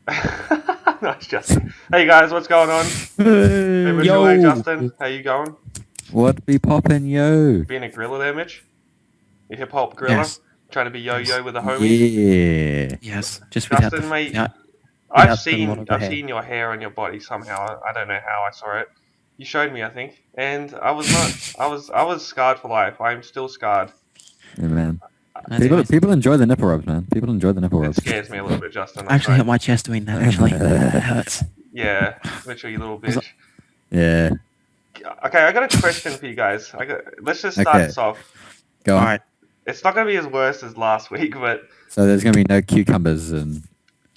Nice, Justin. Hey guys, what's going on? Hey, Yo, Justin. How you going? what be poppin', yo? Being a griller there, Mitch? A hip hop griller? Yes. Trying to be yo-yo Yes. with the homies? Yeah. Yes. Just Justin, mate, I've without the lot seen of the I've hair. seen your hair on your body somehow. I don't know how I saw it. You showed me, I think, and I was not. I was scarred for life. I'm still scarred. Yeah, man. That's People, amazing. people enjoy the nipple rubs, man. People enjoy the nipple It rubs. scares me a little bit, Justin. I actually hurt my chest doing that. Actually, it hurts. Yeah, Mitchell, you little Was bitch. Yeah. Okay, I got a question for you guys. Let's just start Okay. this off. Go All on. right. It's not going to be as worse as last week, but So there's gonna be no cucumbers and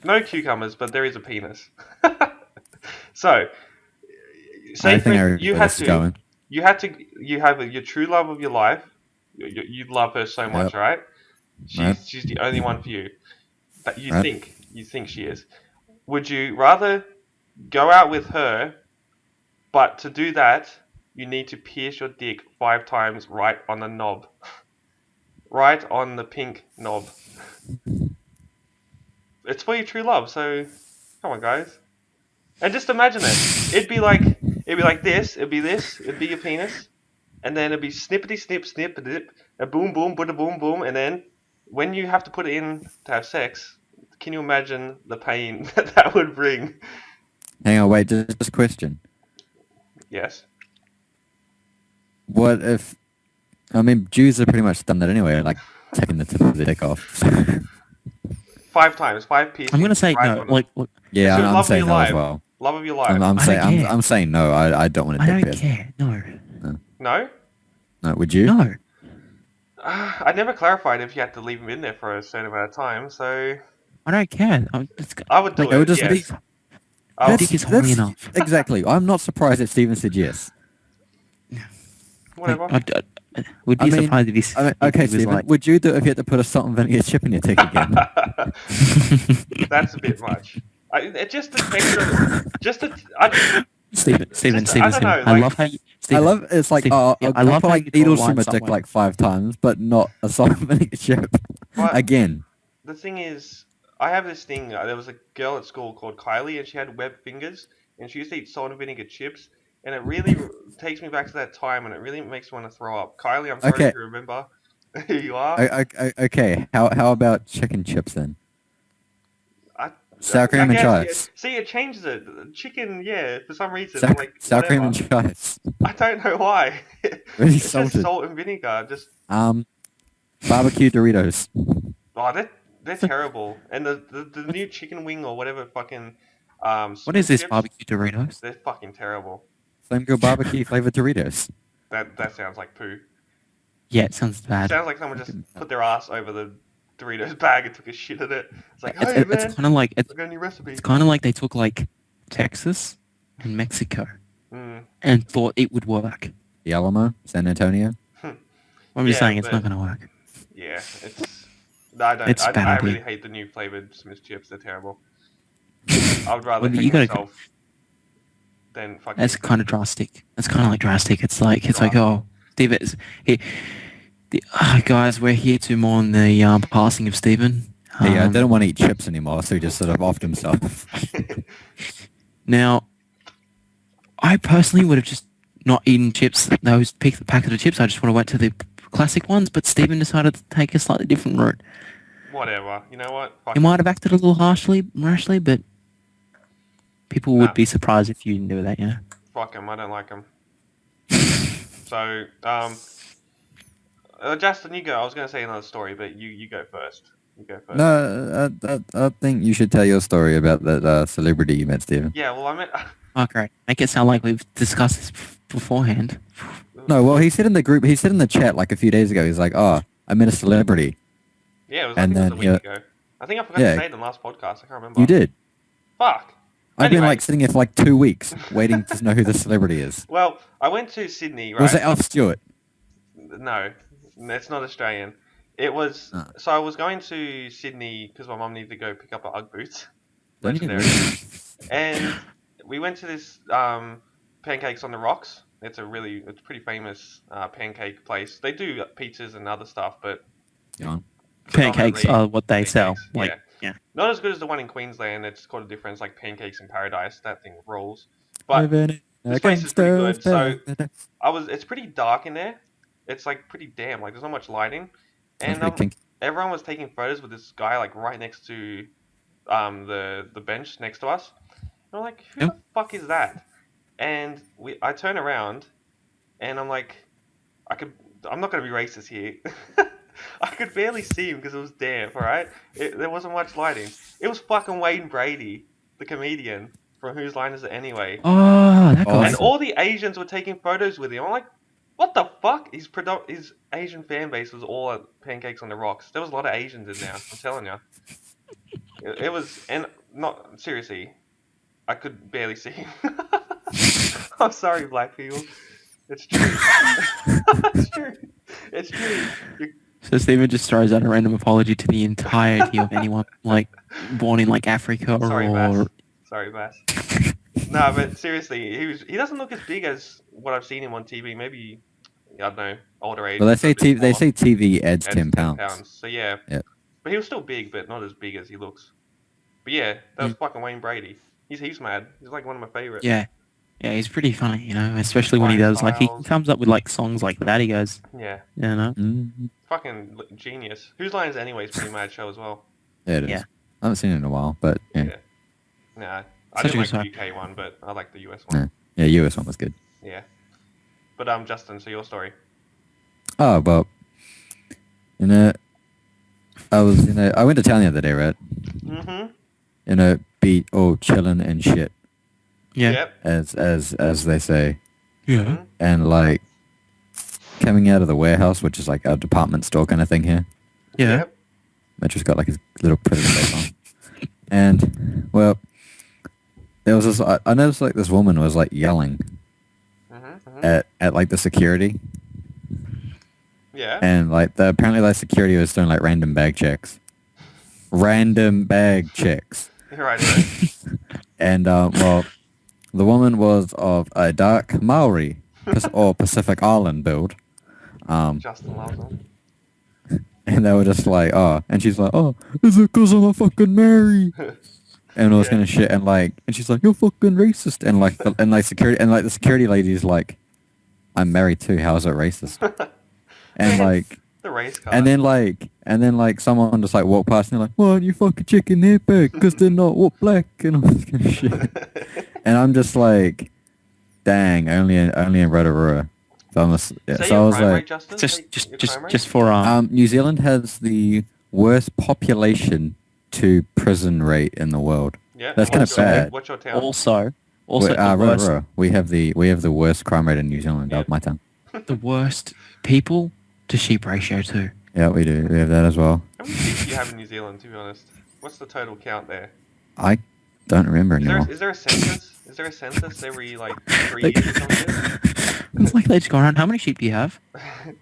no cucumbers, but there is a penis. So, I say think I for, remember this is going. you have your true love of your life. You love her so much, Yep. right? Right. She's the only one for you. That Right. you think she is. Would you rather go out with her, but to do that, you need to pierce your dick 5 times right on the knob, right on the pink knob? It's for your true love, so come on, guys. And just imagine it. It'd be like this. It'd be this. It'd be your penis, and then it'd be snippety snip snip a dip, a boom boom, bada boom boom, and then when you have to put it in to have sex, can you imagine the pain that would bring? Hang on, wait, just a question. Yes. What if Jews are pretty much done that anyway, like taking the tip of their dick off. 5 times, 5 pieces. I'm gonna say right no. on- Like, Yeah, It's your I'm love of saying your no as life. well. Love of your life. I'm I don't saying care. I'm saying no. I don't want to I dick don't pierce. care. No. No. No, would you? No. I never clarified if you had to leave him in there for a certain amount of time, so I don't care. I would do Like, it would it. just Yes. be- Oh, My dick is horny enough. Exactly. I'm not surprised that Steven said yes. whatever. I would be surprised if he's. Okay, if he was Steven, like, would you do it if you had to put a salt and vinegar chip in your dick again? That's a bit much. It just the texture. Steven. I don't know, I like- love how you. I Steven, love it's like Steven, oh, yeah, I'll love put how like you draw needles lines through my that dick way. like 5 times, but not a salt and vinegar chip But again. the thing is, I have this thing. There was a girl at school called Kylie, and she had web fingers, and she used to eat salt and vinegar chips, and it really takes me back to that time, and it really makes me want to throw up. Kylie, I'm sorry Okay. if you remember who you are. Okay, how about chicken chips then? Sour cream I and guess, chives. See, it changes it. Chicken, yeah, for some reason. I'm like, Sour cream and whatever. chives. I don't know why. Really It's just salted. salt and vinegar. Just Barbecue Doritos. oh, they're terrible. And the new chicken wing or whatever fucking What is this chips, barbecue Doritos? They're fucking terrible. Flame Grill barbecue flavored Doritos. That sounds like poo. Yeah, it sounds bad. Sounds like someone just put their ass over the Doritos bag and took a shit in it. It's like, It's, hey it's man, kind of like I got a new recipe. it's kind of like they took like Texas and Mexico Mm. and thought it would work. The Alamo, San Antonio. I'm just Yeah, saying it's but- not going to work. Yeah, it's. No, I don't. It's I bad really idea. hate the new flavored Smith's chips. They're terrible. I would rather Well, hate you gotta- myself than fucking. That's kind of drastic. That's kind of like drastic. It's like oh, Steve, guys, we're here to mourn the passing of Stephen. He didn't want to eat chips anymore, so he just sort of offed himself. Now, I personally would have just not eaten chips. Those pick the packet of chips. I just would have went to the classic ones. But Stephen decided to take a slightly different route. Whatever. You know what? Fuck He might have acted a little rashly, but people would Nah. be surprised if you didn't do that. Yeah. Fuck him. I don't like him. So, Justin, you go. I was going to say another story, but you go first. You go first. No, I think you should tell your story about that celebrity you met, Steven. Yeah, well, I meant. Oh, great. Make it sound like we've discussed this beforehand. No, well, he said in the chat like a few days ago, he's like, oh, I met a celebrity. Yeah, it was, and I think it was a then, week ago. I think I forgot to say it in the last podcast. I can't remember. You did. Fuck. I've been Anyway. like sitting here for like 2 weeks waiting to know who the celebrity is. Well, I went to Sydney, right? Was it Alf Stewart? No, it's not Australian. It was. Ah. So I was going to Sydney because my mum needed to go pick up her UGG boots. Don't you Legendary. And we went to this Pancakes on the Rocks. It's pretty famous pancake place. They do pizzas and other stuff, but Yeah. Pancakes predominantly are what they sell. pancakes, Like, yeah. Not as good as the one in Queensland. It's called a difference, like Pancakes in Paradise. That thing rules. But Living in this a place is pretty good. gangster's So paradise. it's pretty dark in there. It's like pretty damp. Like there's not much lighting, That's and pretty kinky. everyone was taking photos with this guy like right next to the bench next to us. And I'm like, who the fuck is that? And I turn around, and I'm like, I'm not gonna be racist here. I could barely see him because it was damp. All right, there wasn't much lighting. It was fucking Wayne Brady, the comedian from Whose Line Is It Anyway? Oh, that guy. And all the Asians were taking photos with him. I'm like, what the fuck? His Asian fan base was all at Pancakes on the Rocks. There was a lot of Asians in there. I'm telling you. It was, and not seriously, I could barely see him. I'm sorry, black people. It's true. It's true. It's true. So Stephen just throws out a random apology to the entirety of anyone like born in like Africa Sorry, or. Bass. Sorry, Bass. No, but seriously, he doesn't look as big as what I've seen him on TV. Maybe I don't know, older age. Well, they say a bit they smaller. say TV adds Adds 10 pounds. So yeah. Yeah. But he was still big, but not as big as he looks. But yeah, that was fucking Wayne Brady. He's mad. He's like one of my favorites. Yeah, he's pretty funny, you know, especially when he Fine does like he styles. comes up with like songs like that. He goes, Yeah. you know, Fucking genius. Whose Line Is It Anyway is a pretty mad show as well. Yeah, it is. Yeah. I haven't seen it in a while, but yeah. Yeah. Nah, I Such a didn't like good the UK one, but I like the US one. Yeah, US one was good. Yeah. But Justin, so your story. Oh, well, I went to town the other day, right? Mm-hmm. Be all chilling and shit, yeah, Yep. as they say, yeah, and like coming out of the warehouse, which is like our department store kind of thing here. yeah. Yep. Metro's got like his little prison face on, and well, there was this. I noticed like this woman was like yelling at like the security, Yeah. and like apparently like security was doing like random bag checks. You're right. Anyway. And well, the woman was of a dark Maori or Pacific Island build. Justin loves them. And they were just like, oh, and she's like, oh, is it because I'm a fucking Mary? And all this kind of shit, and like, and she's like, you're fucking racist, and like, the security lady's like, I'm married too. How is it racist? And like, The race card. and then like someone just like walked past and they're like, what, you fucking chicken their back because they're not what black and all this kind of shit. And I'm just like, dang, only in Rotorua. So, I was like, Justin? Just for New Zealand has the worst population to prison rate in the world. Yeah. That's kind of bad. What's your town? also the worst, Rotorua. We have the worst crime rate in New Zealand. Yep. Of my town. the worst people to sheep ratio too. Yeah, we do. We have that as well. How many sheep do you have in New Zealand, to be honest? What's the total count there? I don't remember anymore. Is there a census? Is there a census every, like, 3 years or something? It's like they just go around. How many sheep do you have?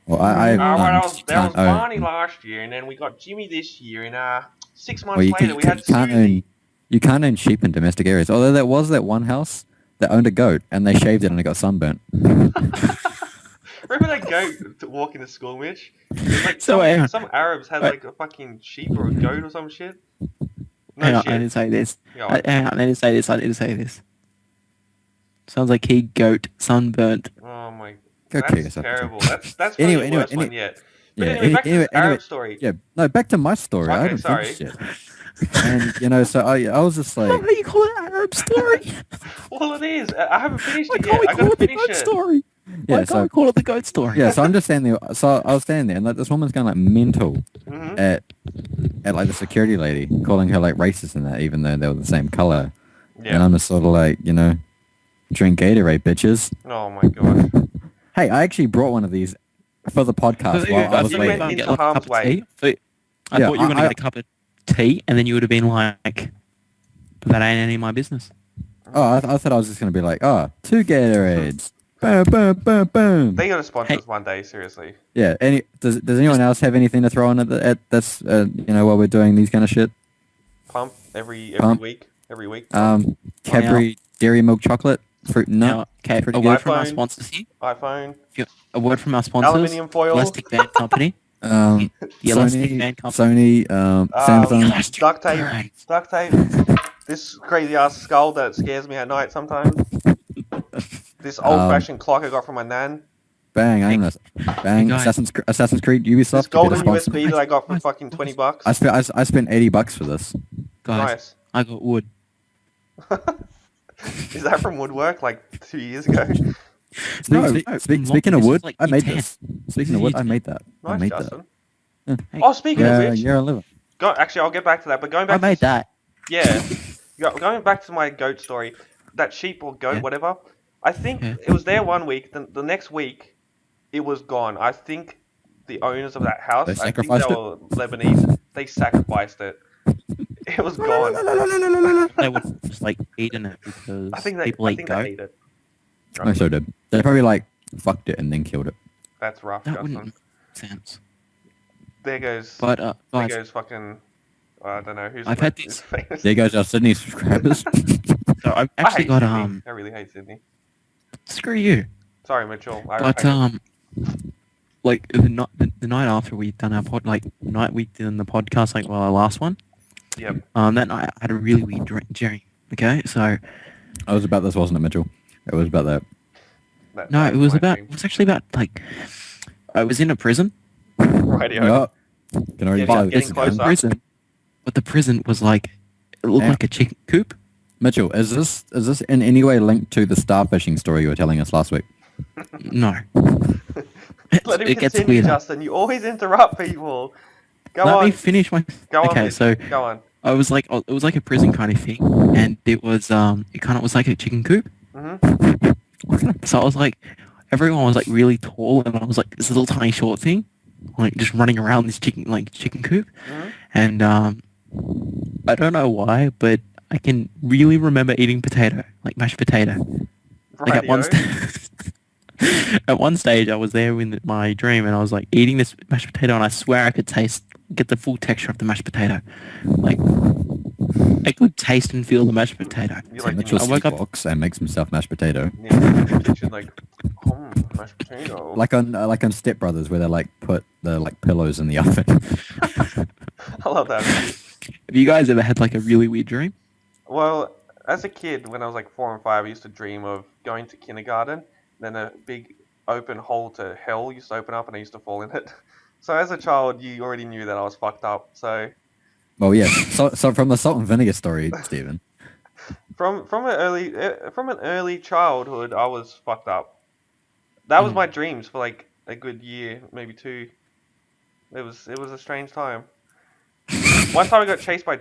Well, There was Barney last year, and then we got Jimmy this year, and 6 months later we had Susie. You can't own sheep in domestic areas. Although there was that one house that owned a goat, and they shaved it and it got sunburnt. Remember that goat walking to school, Mitch? Like So, some Arabs had like a fucking sheep or a goat or some shit. No Hang on, shit. I didn't say this. Go I didn't say this. Sounds like he goat sunburnt. Oh my, Go kill that's yourself. terrible. That's probably the worst one yet. But anyway, back to this Arab story. Yeah, no, back to my story. I Okay, didn't sorry. finish yet. And so I was just like, How do you call it Arab story? Well, it is. I haven't finished Why it can't yet. we I call gotta it the finish goat it. story? yeah, Why can't so we call it the goat story? yeah, so I'm just standing there. So I was standing there, and like this woman's going like mental Mhm. at like the security lady, calling her like racist and that, even though they were the same color. And Yeah. I'm just sort of like, drink Gatorade, bitches. Oh my god. Hey, I actually brought one of these for the podcast while I was you waiting. went into Get, like, a harm's cup of way. tea. So, I Yeah, thought you were going to I- get a cup of tea, and then you would have been like, "But that ain't any of my business." Oh, I thought I was just going to be like, oh, 2 Gatorades. Boom, boom, boom, boom. They gotta sponsor Hey. us one day, seriously. Yeah. Does anyone else have anything to throw in at this? While we're doing these kind of shit. Pump every Pump. week. Every week. Cadbury Dairy Milk Chocolate Fruit Nut. Now, okay, pretty a good. word from our iPhone. sponsors here. iPhone. A word from our sponsors. Aluminium foil. Plastic Band Company. Yellow stick Sony, man comes. Samsung. Duct tape. Right. Duct tape. This crazy ass skull that scares me at night sometimes. This old fashioned clock I got from my nan. Bang, I'm gonna bang. guys. Assassin's Creed, Ubisoft. This you golden better sponsor USB me. that I got for Guys, fucking guys. $20. I spent $80 for this. Guys, Nice. I got wood. Is that from Woodwork like 2 years ago? Speaking of this wood, is like I made year this. 10. Speaking of wood, I made that. I Nice, made Justin. that. Oh, speaking of Yeah, which, yeah, I live it. actually, I'll get back to that. But going I back, made that. yeah, going back to my goat story, that sheep or goat, Yeah. whatever. I think Yeah. it was there one week. The next week, it was gone. I think the owners of that house, They I think sacrificed they it? were Lebanese. They sacrificed it. It was gone. They would just like eaten it because I think they, people I eat think goat. they ate it. I so did. They probably like fucked it and then killed it. That's rough, That Justin. wouldn't make sense. There goes. But There guys, goes fucking. I don't know who's. I've had who's this- famous. There goes our Sydney subscribers. so I've I actually hate got Sydney. I really hate Sydney. screw you. Sorry, Mitchell. But like the night after we done our night we did the podcast, like our last one. Yep. That night I had a really weird dream. Okay, so I was about this, wasn't it, Mitchell? It was about that. no, That's it was my about. dream. It was actually about like I was in a prison. Radio. No. Can already Getting- buy getting this. closer. Prison, but the prison was like it looked Yeah. like a chicken coop. Mitchell, is this in any way linked to the starfishing story you were telling us last week? No, Let him it gets continue, weirder. Justin. You always interrupt people. Go Let on. me finish my. Go on. Okay, Mitch. so Go on. I was like, it was like a prison kind of thing, and it was it kind of was like a chicken coop. Mhm. So I was like, everyone was like really tall, and I was like this little tiny short thing, like just running around this chicken coop, Mhm. and I don't know why, but I can really remember eating potato, like mashed potato. Like at one Radio. at one stage, I was there in my dream, and I was like eating this mashed potato, and I swear I could get the full texture of the mashed potato. Like I could taste and feel the mashed potato. You So like Mitchell I woke up- sleepwalks and makes himself mashed potato. in the kitchen, like, mashed potato. Like on Step Brothers, where they like put the like pillows in the oven. I love that. Have you guys ever had like a really weird dream? Well, as a kid, when I was like 4 and 5, I used to dream of going to kindergarten. Then a big open hole to hell used to open up, and I used to fall in it. So as a child, you already knew that I was fucked up. So Well, yeah. So from the salt and vinegar story, Stephen. from an early childhood, I was fucked up. That was my dreams for like a good year, maybe 2. It was a strange time. One time I got chased by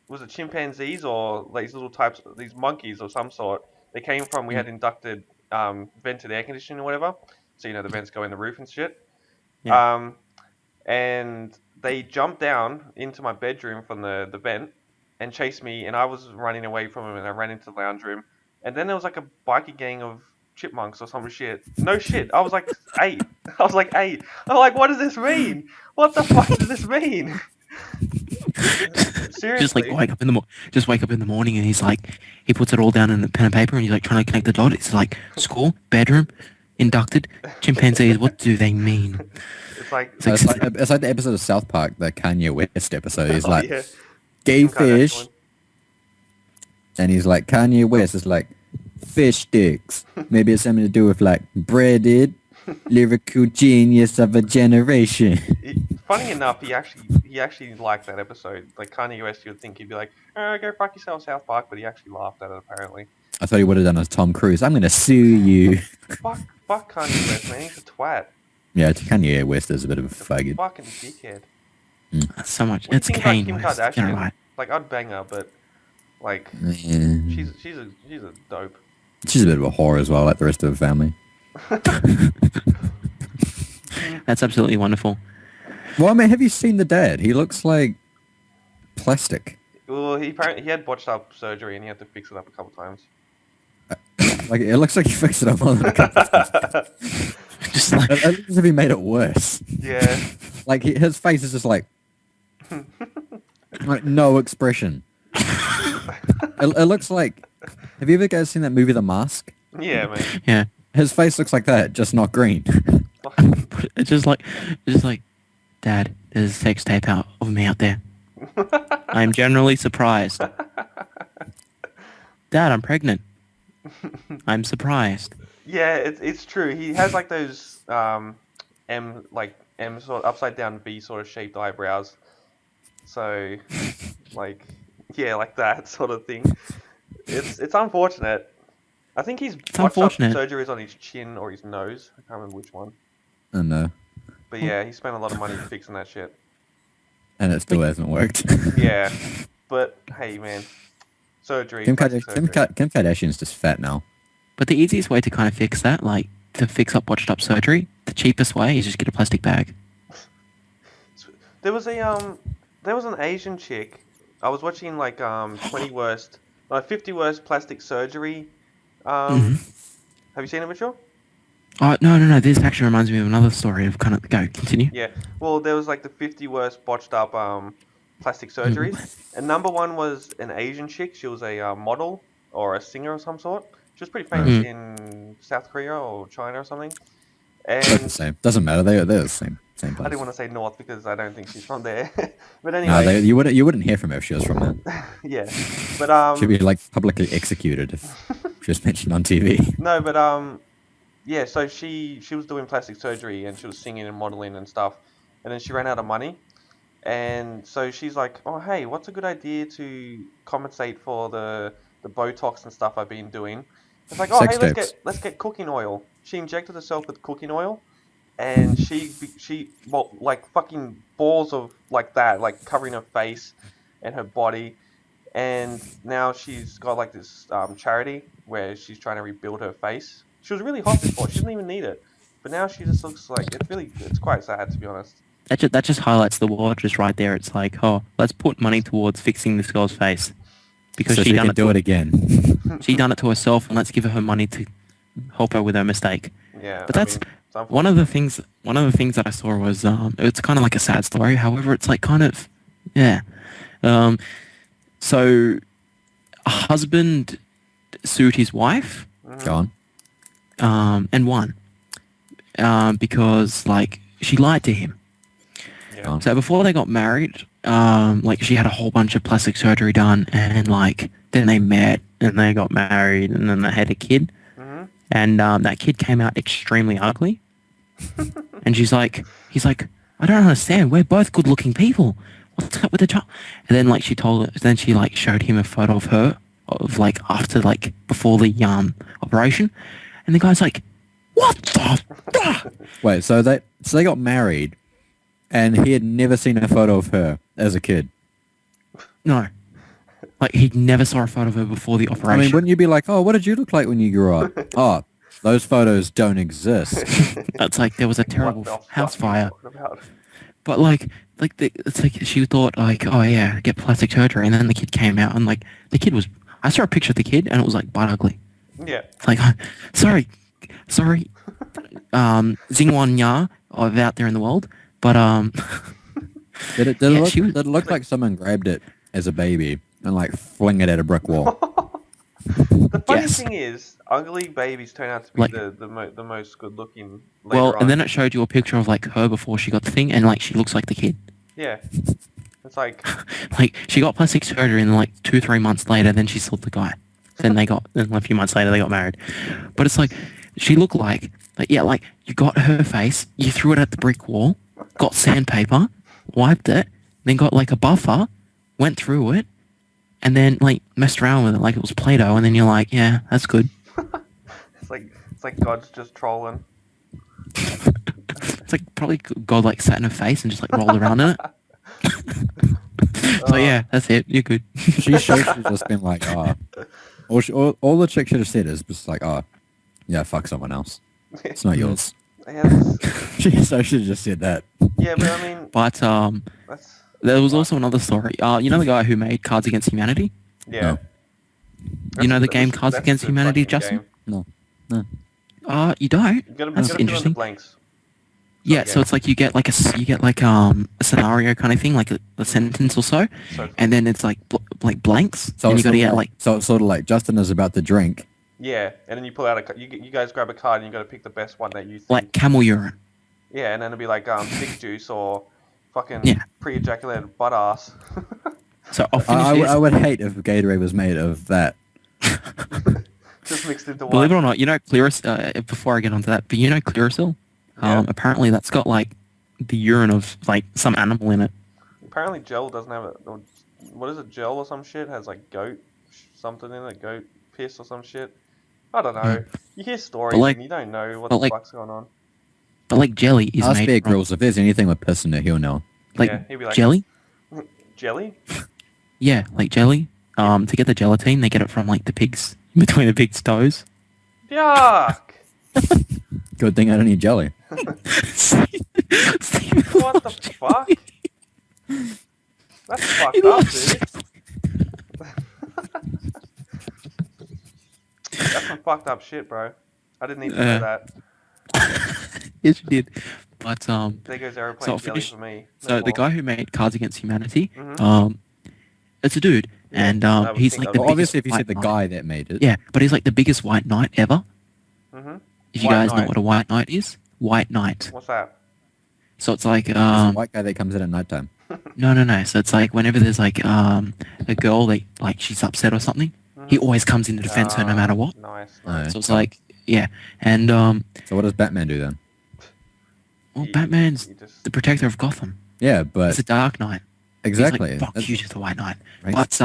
was it chimpanzees or these little types, these monkeys of some sort. They came from, we had inducted vented air conditioning or whatever, so the vents go in the roof and shit. Yeah. And they jumped down into my bedroom from the vent and chased me, and I was running away from them, and I ran into the lounge room. And then there was like a bikie gang of chipmunks or some shit. No shit. I was like 8. I'm like, what does this mean? What the fuck does this mean? Seriously. Just like wake up in the morning, and he puts it all down in a pen and paper, and he's like trying to connect the dot. It's like school, bedroom, inducted, chimpanzees. What do they mean? It's like, It's like the episode of South Park, the Kanye West episode. He's like, yeah. gay Kim Kardashian fish, one. and he's like, Kanye West is like, fish sticks. Maybe it's something to do with like breaded, lyrical genius of a generation. Funny enough, he actually liked that episode. Like Kanye West, you'd think he'd be like, go fuck yourself, South Park, but he actually laughed at it apparently. I thought he would have done as Tom Cruise. I'm gonna sue you. Fuck Kanye West, man. He's a twat. Yeah, Kanye West is a bit of a faggot. Fucking dickhead. So much. What do you It's think about Kane Kim West. Get it Kardashian? right. Like I'd bang her, but like Yeah. she's a dope. She's a bit of a whore as well, like the rest of the family. That's absolutely wonderful. Well, I mean, have you seen the dad? He looks like plastic. Well, he had botched up surgery and he had to fix it up a couple times. Like it looks like he fixed it up more than a couple times. Just like It looks as if he made it worse. Yeah. Like his face is just like no expression. It looks like. Have you ever guys seen that movie, The Mask? Yeah, man. yeah. His face looks like that, just not green. It's just like Dad, there's a sex tape out of me out there. I am generally surprised. Dad, I'm pregnant. I'm surprised. Yeah, it's true. He has like those M sort of upside down V sort of shaped eyebrows. So like yeah, like that sort of thing. It's unfortunate. I think he's It's botched up unfortunate. surgeries on his chin or his nose. I can't remember which one. I know. But yeah, he spent a lot of money fixing that shit. And it still hasn't worked. Yeah, but hey, man, surgery. Kim, plastic Kim surgery. Kardashian's just fat now. But the easiest way to kind of fix that, like to fix up botched up surgery, the cheapest way is just get a plastic bag. There was an Asian chick. I was watching like 50 worst plastic surgery. Have you seen it, Mitchell? Oh, no. This actually reminds me of another story of kind of... Go, continue. Yeah. Well, there was like the 50 worst botched up plastic surgeries, and number one was an Asian chick. She was a model or a singer of some sort. She was pretty famous in South Korea or China or something. Both the And same. Doesn't matter. They're the same I place. didn't want to say North because I don't think she's from there. But No, anyway, you wouldn't hear from her if she was from there. yeah. But She'd be like publicly executed if she was mentioned on TV. no, but yeah. So she was doing plastic surgery and she was singing and modeling and stuff, and then she ran out of money, and so she's like, oh hey, what's a good idea to compensate for the Botox and stuff I've been doing? It's like, oh Sex hey, tapes. let's get cooking oil. She injected herself with cooking oil, and well, like fucking balls of like that, like covering her face and her body, and now she's got like this charity where she's trying to rebuild her face. She was really hot before; she didn't even need it, but now she just looks like it's quite sad to be honest. That just highlights the war just right there. It's like, oh, let's put money towards fixing this girl's face. Because So she done can it do it again. She done it to herself, and let's give her money to help her with her mistake. Yeah, But that's it's unfortunate. one of the things. One of the things that I saw was it's kind of like a sad story. However, it's like kind of yeah. So a husband sued his wife Go on. and won because like she lied to him. Yeah. So before they got married, like she had a whole bunch of plastic surgery done, and like then they met and they got married, and then they had a kid, and that kid came out extremely ugly. And he's like, I don't understand. We're both good-looking people. What's up with the child? And then like then she like showed him a photo of her, of like after like before the operation, and the guy's like, what the fuck? Wait, so they got married, and he had never seen a photo of her as a kid. No. Like, he never saw a photo of her before the operation. I mean, wouldn't you be like, oh, what did you look like when you grew up? Oh, those photos don't exist. It's like there was a What terrible the fuck house are you fire. talking about? But, it's like she thought, like, oh, yeah, get plastic surgery. And then the kid came out, and, like, the kid was... I saw a picture of the kid, and it was, like, butt ugly. Yeah. It's like, sorry, Xinguan Ya of out there in the world. But, Did Yeah, it look like someone grabbed it as a baby and like fling it at a brick wall? The funny Yes. thing is, ugly babies turn out to be Like- the most good looking. well, and then it showed you a picture of, like, her before she got the thing, and, like, she looks like the kid. yeah, it's like Like, she got plastic surgery, and then, like, 2-3 months later, then she saw the guy. Then a few months later, they got married. But it's like, she looked like, yeah, like, you got her face, you threw it at the brick wall, got sandpaper, wiped it, then got, like, a buffer, went through it, and then, like, messed around with it like it was Play-Doh, and then you're like, yeah, that's good. it's like God's just trolling. It's like, probably God, like, sat in her face and just, like, rolled around in it. So, yeah, that's it. You're good. She should have just been like, oh. All the chick should have said is just like, oh, yeah, fuck someone else. It's not yours. Yeah, She should have just said that. yeah, but I mean, But, that's there was also another story. You know the guy who made Cards Against Humanity? yeah. You know the game That's- Cards that's Against the Humanity, fucking Justin? No. You don't? You gotta, That's you gotta fill in the interesting. blanks. Yeah, so it's like you get like a scenario kind of thing, like a sentence or so, So and then it's like like blanks, So and you it's got to sort of get like so it's sort of like Justin is about to drink. yeah, and then you pull out you guys grab a card and you got to pick the best one that you think. camel urine. Yeah, and then it'll be like pig juice or fucking Yeah. pre-ejaculated butt ass. So I'll finish this. I would hate if Gatorade was made of that. Just mixed into Believe it one. or not, you know Clearasil, before I get onto that, but you know Clearasil? Yeah. Apparently that's got like the urine of like some animal in it. Apparently gel doesn't have it. What is it? Gel or some shit has like goat something in it. Goat piss or some shit. I don't know. You hear stories like- and you don't know what but the like- fuck's going on. But like jelly is Ask made Bear from Grylls if there's anything with piss in it, he'll know. like Yeah, he'd be like, jelly. Jelly? Yeah, like jelly. To get the gelatine, they get it from like the pigs between the pig's toes. Yuck! Good thing I don't eat jelly. What the fuck? That's fucked up, dude. That's some fucked up shit, bro. I didn't need to know that. Yes, you did. But There goes aeroplane so I'll jelly finish- for me. No so the more. guy who made Cards Against Humanity, Mhm. it's a dude, Yeah, and I would he's think like that the was- Well, obviously, if biggest you said the white guy that made it. knight. Yeah, but he's like the biggest white knight ever. Mhm. If you White guys know knight. what a white knight is, white knight. What's that? So it's like There's a white guy that comes in at nighttime. no. So it's like whenever there's like a girl that like she's upset or something, he Mhm. always comes in to defend her no matter what. Nice. Alright. So it's like yeah, and So what does Batman do then? well, You- Batman's you just- the protector of Gotham. Yeah, He's but a Dark Knight. exactly. He's like, fuck That's- you to the White Knight. right. But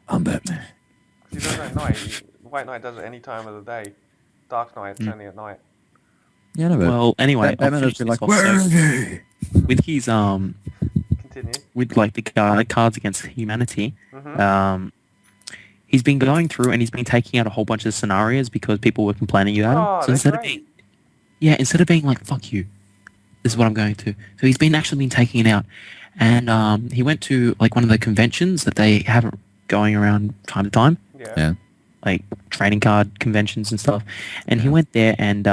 I'm Batman. He does it at night. White Knight does it any time of the day. Dark Knight's only at night. Yeah, no, but well, anyway, I'll Batman finish would be this like, off. where are So, they? with his Continue. with like the Cards Against Humanity, Mhm. he's been going through and he's been taking out a whole bunch of scenarios because people were complaining about him. Oh, So that's instead of great. instead of being like fuck you, this is what I'm going to. So he's been actually been taking it out, and he went to like one of the conventions that they have going around time to time, Yeah. Yeah. like trading card conventions and stuff. And he went there and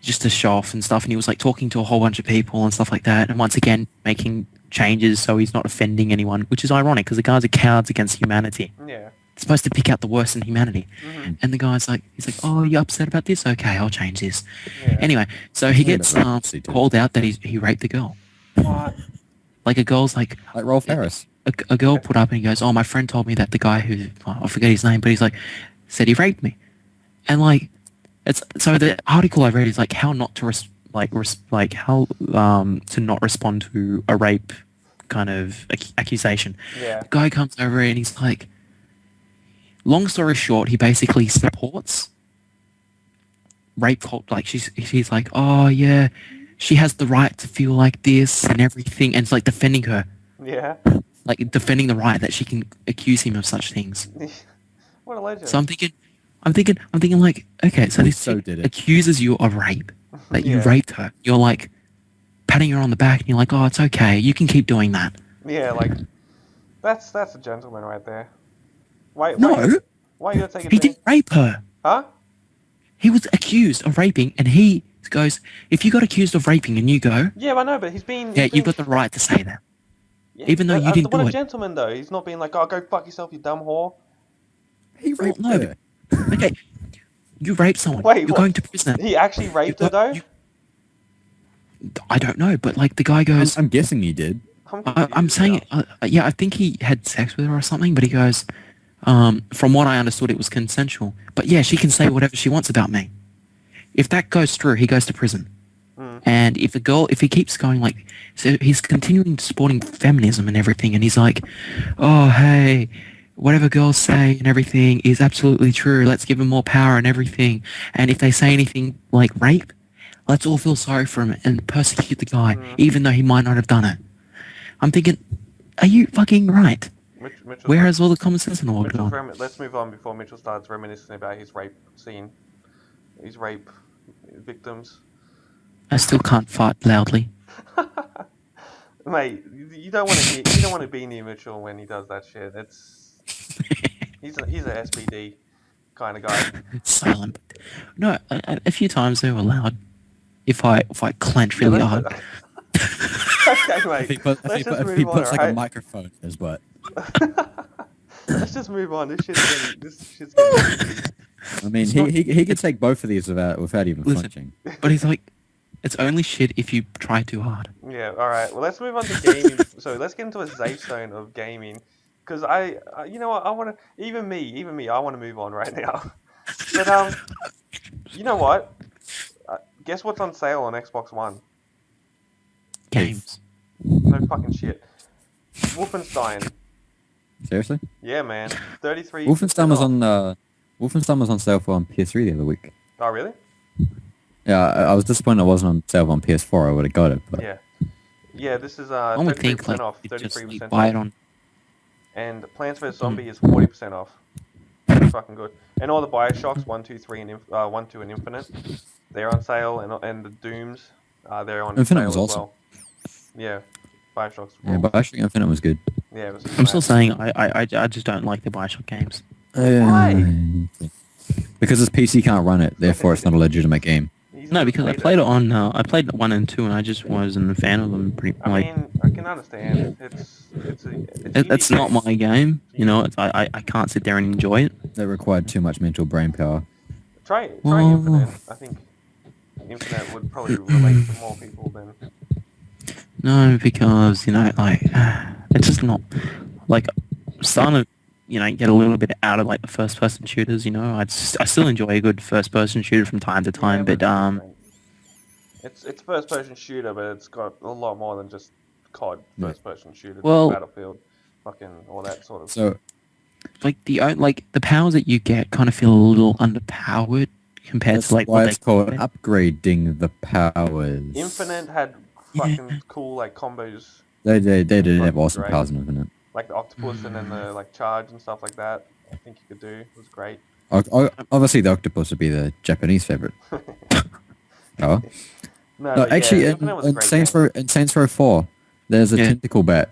just to show off and stuff. And he was like talking to a whole bunch of people and stuff like that. And once again, making changes so he's not offending anyone, which is ironic because the guys are Cards Against Humanity. Yeah. They're supposed to pick out the worst in humanity. Mhm. And the guy's like, he's like, oh, you upset about this? Okay, I'll change this. Yeah. Anyway, so he Yeah, gets but obviously too. called out that he raped the girl. What? Like a girl's like, Like Rolf Harris. a girl put up and he goes, oh, my friend told me that the guy who, I forget his name, but he's like, said he raped me. And like, it's, so the article I read is like how not to, how to not respond to a rape kind of accusation. Yeah. The guy comes over and he's like, long story short, he basically supports rape cult. Like he's like, oh yeah, she has the right to feel like this and everything, and it's like defending her, Yeah. like defending the right that she can accuse him of such things. What a legend. So I'm thinking like, okay, so this So chick did it. accuses you of rape, that you Yeah. raped her. You're like patting her on the back and you're like, oh, it's okay, you can keep doing that. Yeah, like that's a gentleman right there. Why? No, Why you gotta take it? he didn't rape her. Huh? He was accused of raping, and he goes, if you got accused of raping and you go, Yeah, I know, but he's been. yeah, he's you've been- got the right to say that. yeah, even though but, you didn't what do a it. gentleman though. He's not being like, oh, go fuck yourself, you dumb whore. He Well, raped no, her. Okay, you raped someone. Wait, You're what? going to prison. He actually raped her though. I don't know, but like the guy goes, I'm guessing he did. I'm confused saying, now. yeah, I think he had sex with her or something, but he goes, from what I understood, it was consensual. But yeah, she can say whatever she wants about me. If that goes through, he goes to prison. Mm. And if he keeps going like, so he's continuing supporting feminism and everything, and he's like, oh, hey, whatever girls say and everything is absolutely true. Let's give them more power and everything. And if they say anything like rape, let's all feel sorry for him and persecute the guy, even though he might not have done it. I'm thinking, are you fucking right? Mitchell's Where has all the common sense in the world Mitchell's gone? let's move on before Mitchell starts reminiscing about his rape scene. His rape victims. I still can't fart loudly. Mate, you don't want to be near Mitchell when he does that shit. He's a SPD kind of guy. Silent. No, a few times they were loud. If I clench really hard. Okay, mate. If he, put, if Let's he, just put, if move he on, puts like a alright? microphone in his butt. Let's just move on. This shit's getting. I mean, he could take both of these without even Listen. flinching. But he's like, It's only shit if you try too hard. Yeah, alright. Well, let's move on to gaming. So let's get into a safe zone of gaming. Because you know what, I want to, even me, I want to move on right now. But, you know what? Guess what's on sale on Xbox One? Games. No fucking shit. Wolfenstein. Seriously? Yeah, man. 33% Wolfenstein was off. on Wolfenstein was on sale for on PS3 the other week. Oh, really? Yeah, I was disappointed it wasn't on sale on PS4. I would have got it, but Yeah. Yeah, this is I would think 33% like off. you just 33% buy it off. on. And Plants vs Zombie is 40% off. Pretty fucking good. And all the Bioshocks 1, 2, 3, and 1, 2, and Infinite, they're on sale. And the Dooms, they're on Infinite sale was as awesome. well. Yeah, Bioshocks. yeah, but actually Infinite was good. Yeah, it was I'm still mad. saying I just don't like the Bioshock games. Why? Because this PC can't run it, therefore it's not a legitimate game. He's No, never because I played it on. I played 1 and 2, and I just wasn't a fan of them. Pretty I like mean, I can understand. It's it's easy. not my game. You know, I can't sit there and enjoy it. That required too much mental brain power. Try Oh. Infinite. I think Infinite would probably relate to more people than. No, because you know, like it's just not like I'm starting to get a little bit out of like the first person shooters. You know, I still enjoy a good first person shooter from time to time, Yeah, but it's first person shooter, but it's got a lot more than just COD Yeah. first person shooter. Well- Battlefield, fucking all that sort of. So like the powers that you get kind of feel a little underpowered compared that's to like why what it's they called upgrading the powers. Infinite had fucking cool like combos, They did have Fucking awesome great. powers in Infinite. like the octopus and then the like charge and stuff like that. I think you could do. It was great. Obviously, the octopus would be the Japanese favorite. Oh, No, no, but actually, yeah, in, Infinite was a in great Saints game. Row in Saints Row 4, there's a Yeah. tentacle bat,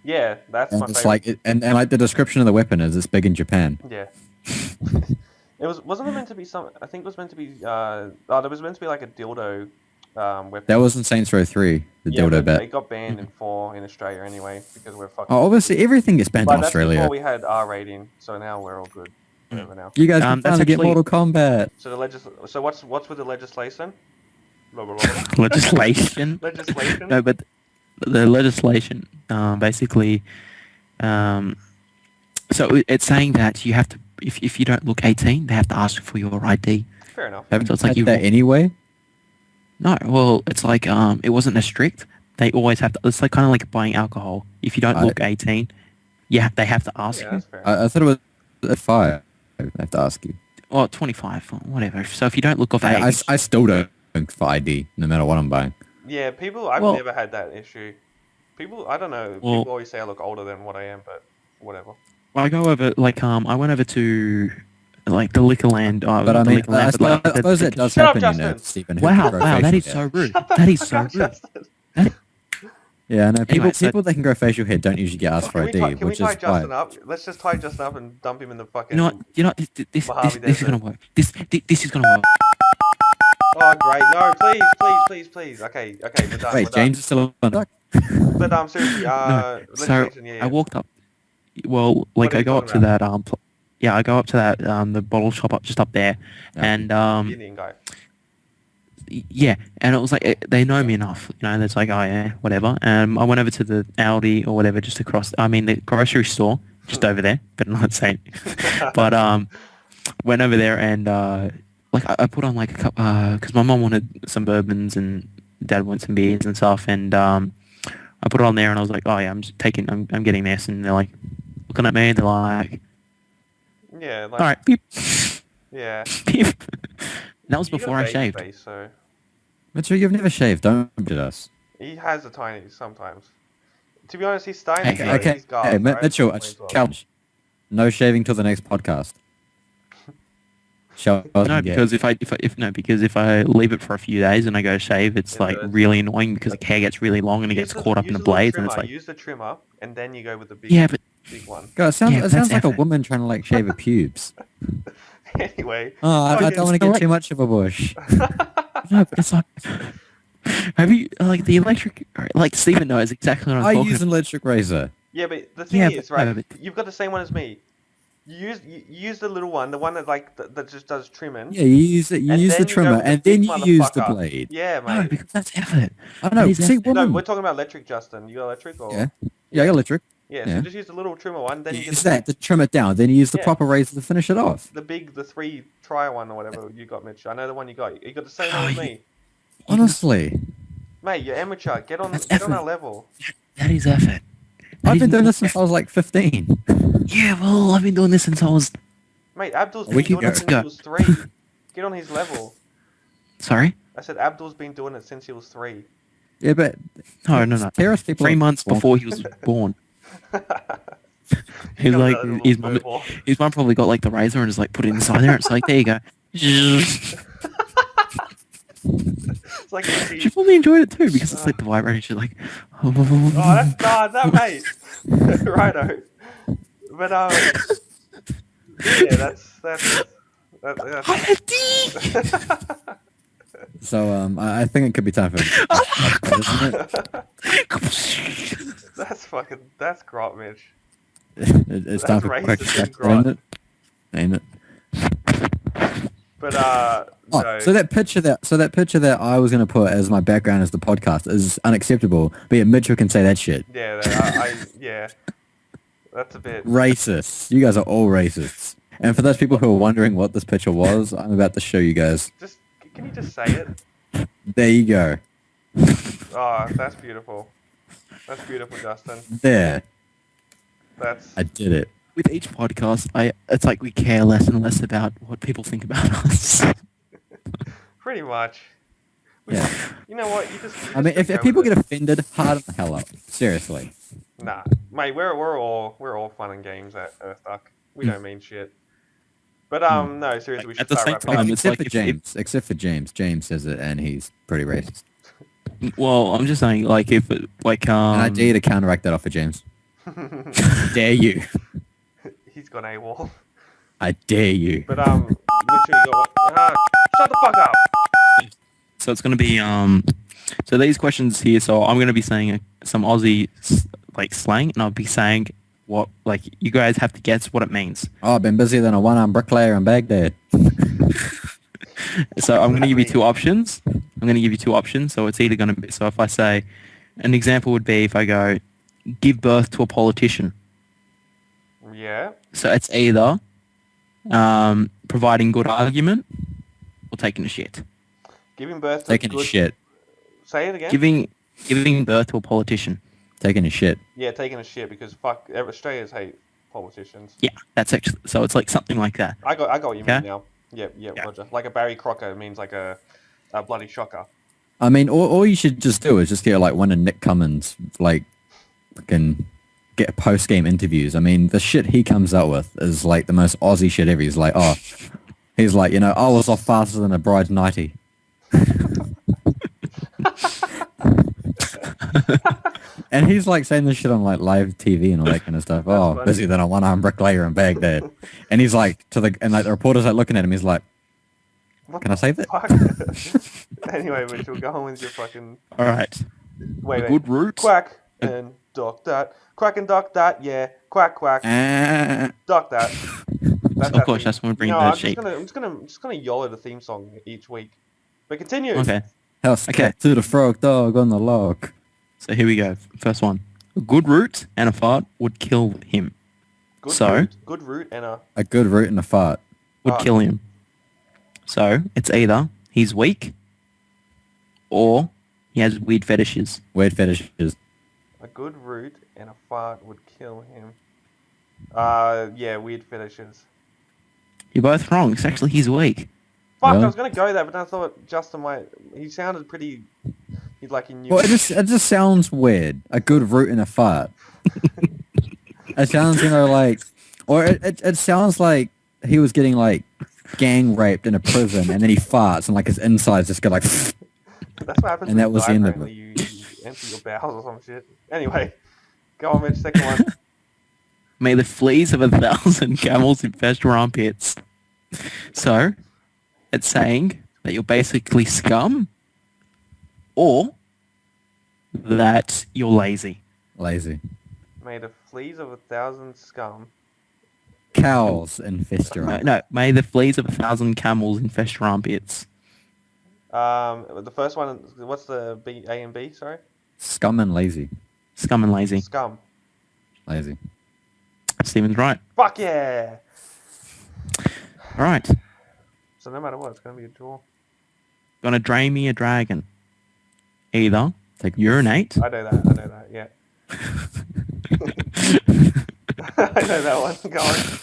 Yeah, that's and my it's favorite. like and like the description of the weapon is it's big in Japan. Yeah. Wasn't it meant to be some? I think it was meant to be. There was meant to be like a dildo weapon. That was in Saints Row 3, the Yeah, dildo but bat. it got banned in 4 in Australia anyway because we're fucking. Oh, obviously, everything gets banned But in that's Australia. before we had R rating, so now we're all good. Whatever now. You guys can That's finally get actually- Mortal Kombat. So what's with the legislation? Blah, blah, blah. legislation. Legislation. No, but the legislation basically, so it's saying that you have to, if you don't look 18, they have to ask for your ID. Fair enough. Haven't So it's you like had you- that anyway? No, well, it's like it wasn't as strict. They always have to. It's like kind of like buying alcohol. If you don't look 18, they have to ask Yeah, you. that's fair. I thought it was at 5. I have to ask you. Or 25, or whatever. So if you don't look of age, I still don't think for ID, no matter what I'm buying. Yeah, people. I've Well- never had that issue. People. I don't know. Well- People always say I look older than what I am, but whatever. I go over like I went over to like the liquor land. But I the mean, liquor land, I but, like, suppose that does Shut up, happen, you know, Justin. Stephen. Wow, that is so rude. That is so rude. Justin. Yeah, I know. People, Anyway, so- people that can grow facial hair don't usually get asked for Can ID, we which tie is Justin why. up? Let's just tie Justin up and dump him in the fucking. You know what? This Mojave is Desert. gonna work. This is gonna work. Oh, great! No, please. Okay, we're done. Wait, we're James is still on duck. done. But seriously, No, so legislation, yeah. I walked up. Well, like are I you go up talking to that I go up to that the bottle shop up just up there, Yeah. and The Indian guy. yeah, and it was like they know me enough, you know. It's like, oh yeah, whatever. I went over to the Aldi or whatever, just across. I mean, the grocery store just over there, but not saying. But went over there and like I put on like a cup because my mom wanted some bourbons and dad wanted some beers and stuff, and I put it on there and I was like, oh yeah, I'm getting this, and they're like looking at me and they're like, Yeah, like, all right, beep, yeah. beep. That was You got before I baby shaved. face, so Mitchell, you've never shaved, don't do us. he has a tiny sometimes. To be honest, he's starting to Okay, grow Okay, his guard, hey, right? Mitchell, Might as well. challenge. No shaving till the next podcast. Shall No, because if I leave it for a few days and I go shave, it's Yeah, like that's- really annoying because the hair gets really long and it gets caught up in the blades, and it's like, Use the trimmer, and then you go with the big, yeah, but big one. God, it sounds, Yeah, it that's sounds like a effort. woman trying to like shave her pubes. Anyway, Oh, I Fucking don't want to get too much of a bush. no, but it's like, have you like the electric? Like Stephen knows exactly what I'm I talking use about. an electric razor. yeah, but the thing Yeah, is, but- right? no, but- You've got the same one as me. you use the little one, the one that like that just does trimming. Yeah, you use it. You And use the then you go trimmer, with the and big then you use the motherfucker. blade. Yeah, No, mate. because that's effort. I That know. is See, effort. woman. No, we're talking about electric, Justin. You got electric or? Yeah. Yeah, electric. Yeah, so Yeah. you just use the little trimmer one, then You you get use the that big, to trim it down. Then you use the Yeah. proper razor to finish it off. the 3 one or whatever you got, Mitch. I know the one you got. You got the same Oh, one as you- me. Honestly, Mate, you're amateur. Get on That's our effort. level. That is effort. That I've is been doing not this since I was like 15. Yeah, well, I've been doing this since I was... Mate, Abdul's We been can doing it go. since he was 3. Get on his level. Sorry? I said Abdul's been doing it since he was 3. Yeah, but No. terrorist people 3 are months born- before he was born. He He's got like, that little his mum, purple. his mum probably got like the razor and just like put it inside there. It's like, there you go. It's like She probably enjoyed it too because it's like the vibrating. She's like, oh, that's that mate. Righto. But yeah, that's So I think it could be time for. Isn't that's grot, Mitch. it's time for That's quick racist check, and grot. ain't it? Ain't it? But Oh, no. so that picture that I was gonna put as my background as the podcast is unacceptable. But yeah, Mitchell can say that shit. Yeah, yeah. That's a bit. Racist. You guys are all racists. And for those people who are wondering what this picture was, I'm about to show you guys. Can you just say it? There you go. Oh, that's beautiful. That's beautiful, Justin. There. That's. I did it. with each podcast, it's like we care less and less about what people think about us. Pretty much. Yeah. You know what? You I mean, if people get offended, harden the hell up. Seriously. Nah, mate, we're all fun and games at EarthDuck. We don't mean shit. But no, seriously, we should At the start same wrapping time, up. it's Except like for if- James. Except for James. James says it, and he's pretty racist. Well, I'm just saying, like, if it, like, And I dare you to counteract that offer, James. Dare you. He's gone AWOL. I dare you. But Mitchell, you got what? Shut the fuck up. So it's going to be so these questions here. So I'm going to be saying some Aussie like slang, and I'll be saying what like you guys have to guess what it means. Oh, I've been busier than a one-armed bricklayer in Baghdad. So I'm going to give you two options. So it's either going to be, so if I say, an example would be if I go, give birth to a politician. Yeah. So it's either providing good argument or taking a shit. Giving birth to Taking good... a shit. Say it again. Giving birth to a politician. Taking a shit. Yeah, taking a shit because fuck, Australians hate politicians. Yeah, that's actually, so it's like something like that. I got what you Okay. mean now. Yeah, Yeah. Roger. Like a Barry Crocker means like a bloody shocker. I mean, all you should just do is just get like one of Nick Cummins, like, fucking get post-game interviews. I mean, the shit he comes out with is like the most Aussie shit ever. He's like, I was off faster than a bride's nightie. And he's like saying this shit on like live TV and all that kind of stuff. Oh, funny. busier than a one-armed bricklayer in Baghdad. And he's like the reporter's like looking at him. He's like, What can I the say that? fuck? Anyway, Mitchell, go on with your fucking... All right. Wait. Good route. Quack and duck that. Quack and duck that, yeah. Quack, quack. Duck that. That's Of course, that's when we bring the sheep. I'm just gonna YOLO the theme song each week. But continue. Okay. House Okay. cat to the frog dog on the log. So here we go. First one. A good root and a fart would kill him. Good root and a... A good root and a fart. Would kill him. So it's either he's weak or he has weird fetishes. Weird fetishes. A good root and a fart would kill him. Yeah, weird fetishes. You're both wrong. It's actually he's weak. Fuck, Really? I was gonna go there, but then I thought Justin might... He sounded pretty... He's like he knew... Well, it just sounds weird. A good root and a fart. It sounds, like... Or it sounds like he was getting, like, gang raped in a prison, and then he farts, and, like, his insides just go, like... That's what happens And when that was the end of apparently you empty your bowels or some shit. Anyway, go on, Mitch, second one. May the fleas of 1,000 camels infest your armpits. So it's saying that you're basically scum or that you're lazy. Lazy. May the fleas of 1,000 scum cows infest your No, armpit. no, may the fleas of 1,000 camels infest your armpits. The first one. What's the B, A, and B? Sorry. Scum and lazy. Scum and lazy. Scum. Lazy. Steven's right. Fuck yeah! All right. So no matter what, it's gonna be a draw. Gonna drain me a dragon. Either Take urinate. I know that. Yeah. I know that one. Go on.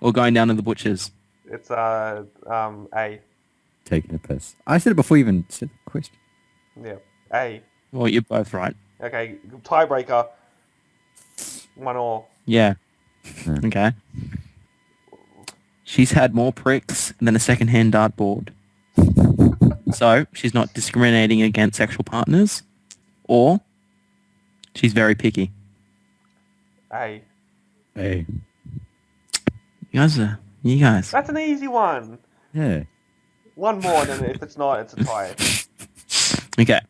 Or going down to the butcher's. It's A. Taking a piss. I said it before you even said the question. Yeah. A. Well, you're both right. Okay. Tiebreaker. 1-1. Yeah. Yeah. Okay. She's had more pricks than a second-hand dartboard. So she's not discriminating against sexual partners, or she's very picky. A. Hey. You guys. That's an easy one. Yeah. One more, then if it's not, it's a tie. Okay.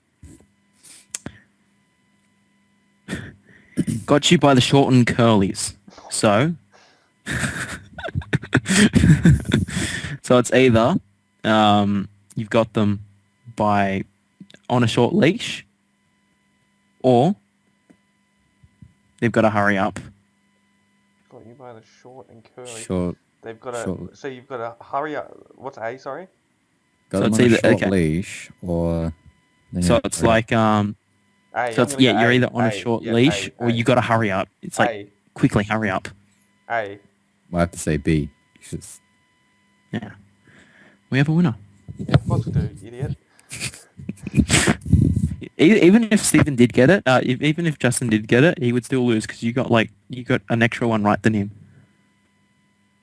Got you by the short and curlies. So. So it's either you've got them on a short leash, or they've got to hurry up. Got you by the short and curly. Short. They've got to. short. So you've got to hurry up. What's A? Sorry. Got So them it's on a either- short okay. leash or... then So you- it's like A. so I'm it's gonna yeah, go you're A, either on a A, short yeah, leash A, or A, you got to hurry up. It's like A. quickly hurry up. A. Well, I have to say B. It's just- Yeah. We have a winner. Yeah, of course we do, idiot. Even if Stephen did get it, even if Justin did get it, he would still lose because you got an extra one right than him.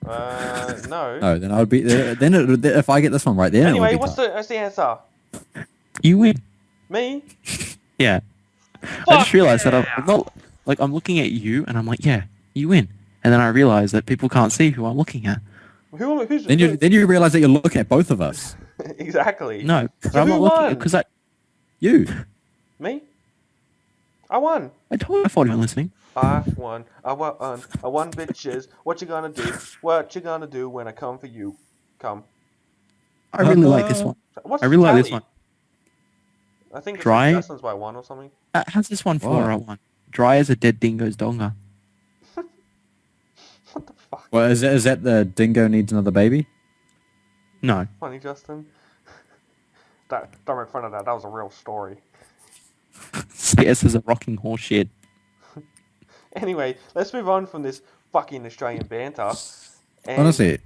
No. No, then I would be... Then if I get this one right, then it Anyway, would be what's tough. the answer? You win. Me? Yeah. I Fuck just realized that yeah! I'm not like I'm looking at you and I'm like, yeah, you win. And then I realize that people can't see who I'm looking at. Who's Then you realize that you're looking at both of us. Exactly. No, but So I'm who not won? looking because You. Me? I won. I thought you weren't listening. I won. I won, bitches. What you gonna do? What you gonna do when I come for you? Come. I really like this one. What's I really like this tally? one. I think it's Dry. like Justin's by 1 or something. How's this one for What? a one? Dry as a dead dingo's donga. What the fuck? Well, is that the dingo needs another baby? No. Funny, Justin. Don't make fun of that. That was a real story. CS is a rocking horse shit. Anyway, let's move on from this fucking Australian banter. And Honestly.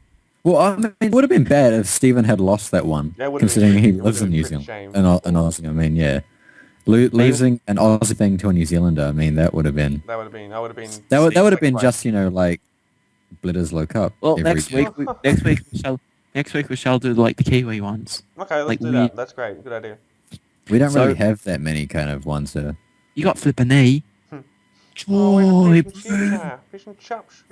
Well, I mean, it would have been bad if Stephen had lost that one, Yeah, it would've considering been- he it would've lives in been New pretty Zealand. shame. And Aussie, I mean, yeah. Losing an Aussie thing to a New Zealander, I mean, that would have been... that would have been. That would have been like- just, like, Blitters look up. Well, every next day. week we shall do like the Kiwi ones. Okay, let's like do we- that. That's great. Good idea. We don't So- really have that many kind of ones that are... You got Flippin' Oh, Joy. fish and chips now. Fish and chops.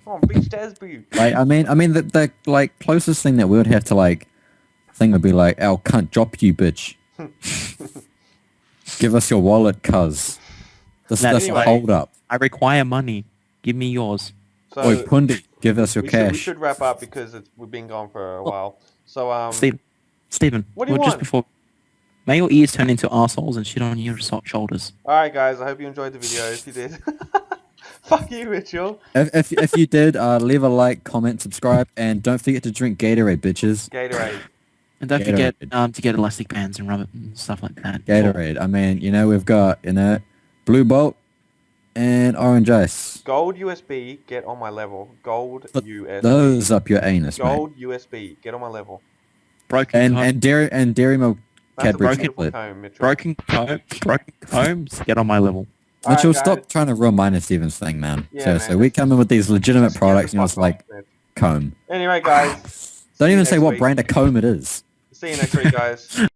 Oh, beach Desbu. Like, I mean, the like, closest thing that we would have to, like, thing would be like, "I'll cunt drop you, bitch. Give us your wallet, cuz." That's Anyway. a hold up. I require money. Give me yours. So Oi, Pundi, give us your we cash. should wrap up because we've been gone for a while. So Stephen, What do you just want? before, may your ears turn into arseholes and shit on your shoulders. all right, guys. I hope you enjoyed the video. If you did, fuck you, Mitchell. If you did, leave a like, comment, subscribe, and don't forget to drink Gatorade, bitches. Gatorade. And don't Gatorade. forget to get elastic bands and rubber and stuff like that. Gatorade. I mean, we've got, Blue Bolt and orange ice. Gold USB. Get on my level. Gold Put USB. those up your anus, mate. Gold USB. Get on my level. Broken And dairy milk That's a Cadbury beautiful chocolate. comb, Mitchell. broken combs. Get on my level. All right, Mitchell, guys. stop trying to ruin mine and Steven's thing, man. Yeah, Seriously, man. we come in with these legitimate Just products get and the you're just fuck like, off, man. comb. Anyway, guys. Don't See you even say next what week. brand of comb it is. See you next week, guys.